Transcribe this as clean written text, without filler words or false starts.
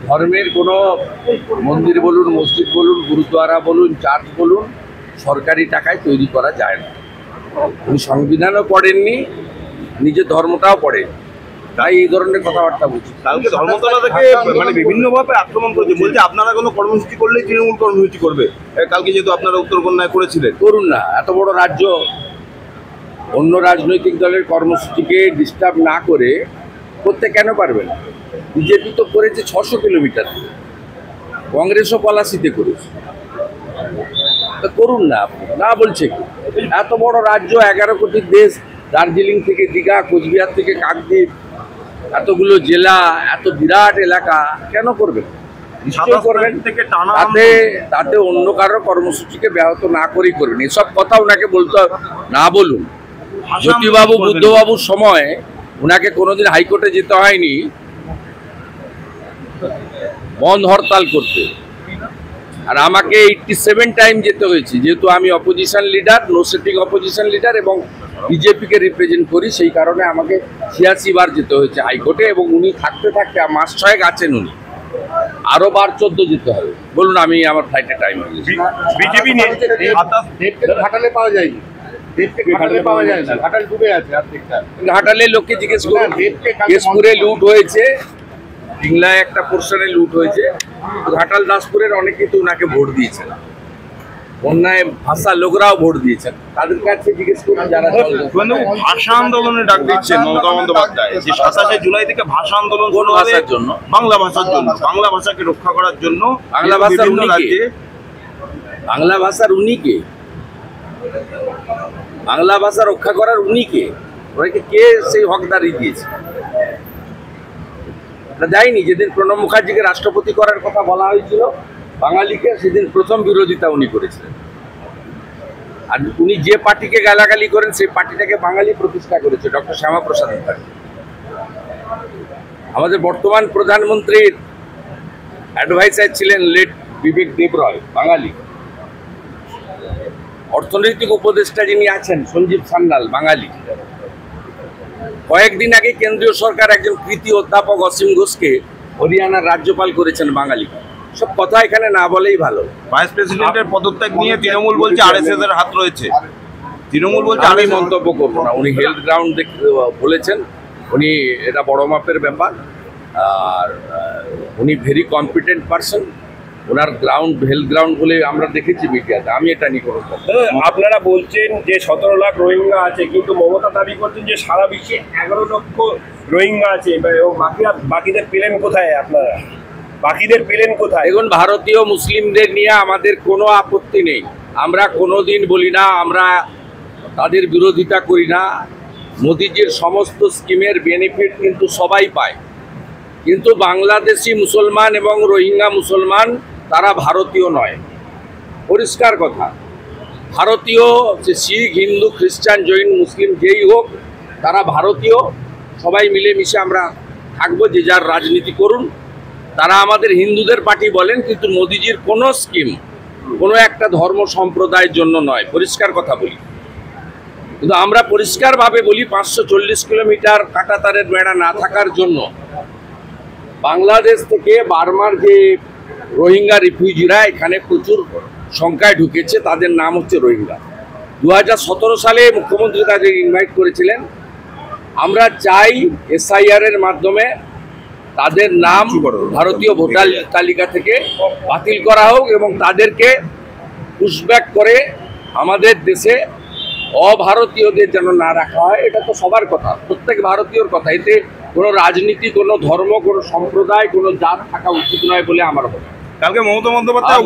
ধর্মের কোনো মন্দির বলুন, মসজিদ বলুন, গুরুদ্বারা বলুন, চার্চ বলুন, সরকারি টাকায় তৈরি করা যায় না। উনি সংবিধানও পড়েননি, নিজের ধর্মটাও পড়েন, তাই এই ধরনের কথাবার্তা বলছি। কালকে ধর্মতলা থেকে মানে বিভিন্নভাবে আক্রমণ করেছে, বলছে আপনারা কোনো কর্মসূচি করলেই তৃণমূল কর্মসূচি করবে। কালকে যেহেতু আপনারা উত্তরকন্যায় করেছিলেন, করুন না, এত বড় রাজ্য অন্য রাজনৈতিক দলের কর্মসূচিকে ডিস্টার্ব না করে করতে কেন পারবে না? বিজেপি তো করেছে 600 কিলোমিটার, কংগ্রেসও পলাশিতে করেছে, করুন না। আপনি না বলছে কি? এত বড় রাজ্য, 11 কোটির দেশ, দার্জিলিং থেকে দীঘা, কোচবিহার থেকে কাকদ্বীপ, এতগুলো জেলা, এত বিরাট এলাকা, কেন করবেন? নিশ্চয়ই করবেন। তাতে অন্য কারোর কর্মসূচিকে ব্যাহত না করেই করবেন। এসব কথা ওনাকে বলতে না বলুন। জ্যোতিবাবু, বুদ্ধবাবুর সময় ওনাকে কোনোদিন হাইকোর্টে যেতে হয়নি বন্ধ হরতাল করতে, আর আমাকে 87 টাইম যেতে হয়েছে, যেহেতু আমি opposition leader, no sitting opposition leader, এবং বিজেপিকে রিপ্রেজেন্ট করি। সেই কারণে আমাকে 86 বার যেতে হয়েছে হাইকোর্টে, এবং উনি থাকতে থাকতে মাস 6 আছেন, উনি আরো বার 14 যেতে হবে। বলুন, আমি আমার ফ্লাইটে টাইম হয়ে গেছে। বিজেপি ঘাটালে পাওয়া যায়নি, ঘাটালে পাওয়া যায় না, ঘাটাল ডুবে আছে। ঘাটালে লোককে জিজ্ঞেস করুন, কেশপুরে লুট হয়েছে, বাংলায় একটা পোর্শনে লুট হয়েছে, ঘাটাল দাসপুরের অনেকেই তো ওনাকে ভোট দিয়েছেন, বন্যায় ভাষা লোকরাও ভোট দিয়েছেন, তাদের কাছে জিজ্ঞেস করুন যারা। ভাষা আন্দোলনে ডাক দিচ্ছেন মমতা বন্দ্যোপাধ্যায়, যে 27 জুলাই থেকে ভাষা আন্দোলন শুরু ভাষার জন্য, বাংলা ভাষার জন্য, বাংলা ভাষাকে রক্ষা করার জন্য। বাংলা ভাষার রাজ্যে বাংলা ভাষার উনি কে? বাংলা ভাষা রক্ষা করার উনি কে? ওনাকে কে সেই হকদারি দিয়েছে? দেয়নি। যেদিন প্রণব মুখার্জিকে রাষ্ট্রপতি করার কথা বলা হয়েছিল বাঙালিকে, সেদিন প্রথম বিরোধিতা উনি করেছিলেন। আর উনি যে পার্টিকে গালাগালি করেন সেই পার্টিটাকে বাঙালি প্রতিষ্ঠা করেছে, ডক্টর শ্যামাপ্রসাদ মুখার্জি। আমাদের বর্তমান প্রধানমন্ত্রীর অ্যাডভাইসার ছিলেন লেট বিবেক দেবরয়, বাঙালি। অর্থনৈতিক উপদেষ্টা যিনি আছেন সঞ্জীব সান্যাল, বাঙালি। কয়েকদিন আগে কেন্দ্রীয় সরকার একজন কৃতি অধ্যাপক অসীম ঘোষকে হরিয়ানার রাজ্যপাল করেছেন বাঙালি। সব কথা এখানে না বলেই ভালো। ভাইস প্রেসিডেন্টের পদত্যাগ নিয়ে তৃণমূল বলছে আরএসএস এর হাত রয়েছে। তৃণমূল বলছে আমি মন্তব্য করব না। উনি হেলথ গ্রাউন্ড বলেছেন, উনি এটা বড় মাপের ব্যাপার, আর উনি ভেরি কম্পিটেন্ট পারসন। ওনার গ্রাউন্ড হেলথ গ্রাউন্ড বলে আমরা দেখেছি মিডিয়াতে, আমি এটা নিয়ে কোনো কথা। আপনারা বলছেন যে 17 লাখ রোহিঙ্গা আছে, কিন্তু মমতা দাবি করছেন যে সারা বিশ্বে 11 লক্ষ রোহিঙ্গা আছে। বাকিদের পেলেন কোথায়? আপনারা বাকিদের পেলেন কোথায়? দেখুন, ভারতীয় মুসলিমদের নিয়ে আমাদের কোনো আপত্তি নেই। আমরা কোনোদিন বলি না, আমরা তাদের বিরোধিতা করি না। মোদিজির সমস্ত স্কিমের বেনিফিট কিন্তু সবাই পায়, কিন্তু বাংলাদেশি মুসলমান এবং রোহিঙ্গা মুসলমান তারা ভারতীয় নয়, পরিষ্কার কথা। ভারতীয় যে শিখ, হিন্দু, খ্রিস্টান, জৈন, মুসলিম যেই হোক, তারা ভারতীয়। সবাই মিলেমিশে আমরা থাকবো, যে যার রাজনীতি করুন। তারা আমাদের হিন্দুদের পার্টি বলেন, কিন্তু মোদিজির কোনো স্কিম কোনো একটা ধর্ম সম্প্রদায়ের জন্য নয়, পরিষ্কার কথা বলি। কিন্তু আমরা পরিষ্কারভাবে বলি, 540 কিলোমিটার কাঁটাতারের বেড়া না থাকার জন্য বাংলাদেশ থেকে বার্মার যে রোহিঙ্গা রিফিউজিরা এখানে প্রচুর সংখ্যায় ঢুকেছে, তাদের নাম হচ্ছে রোহিঙ্গা। 2017 সালে মুখ্যমন্ত্রী তাদের ইনভাইট করেছিলেন। আমরা চাই SIR এর মাধ্যমে তাদের নাম ভারতীয় ভোটার তালিকা থেকে বাতিল করা হোক, এবং তাদেরকে পুশব্যাক করে আমাদের দেশে অভারতীয়দের যেন না রাখা হয়। এটা তো সবার কথা, প্রত্যেক ভারতীয়র কথা। এতে কোনো রাজনীতি, কোনো ধর্ম, কোনো সম্প্রদায়, কোনো জাত থাকা উচিত নয় বলে আমার মনে হয়। কালকে মমতা বন্দ্যোপাধ্যায়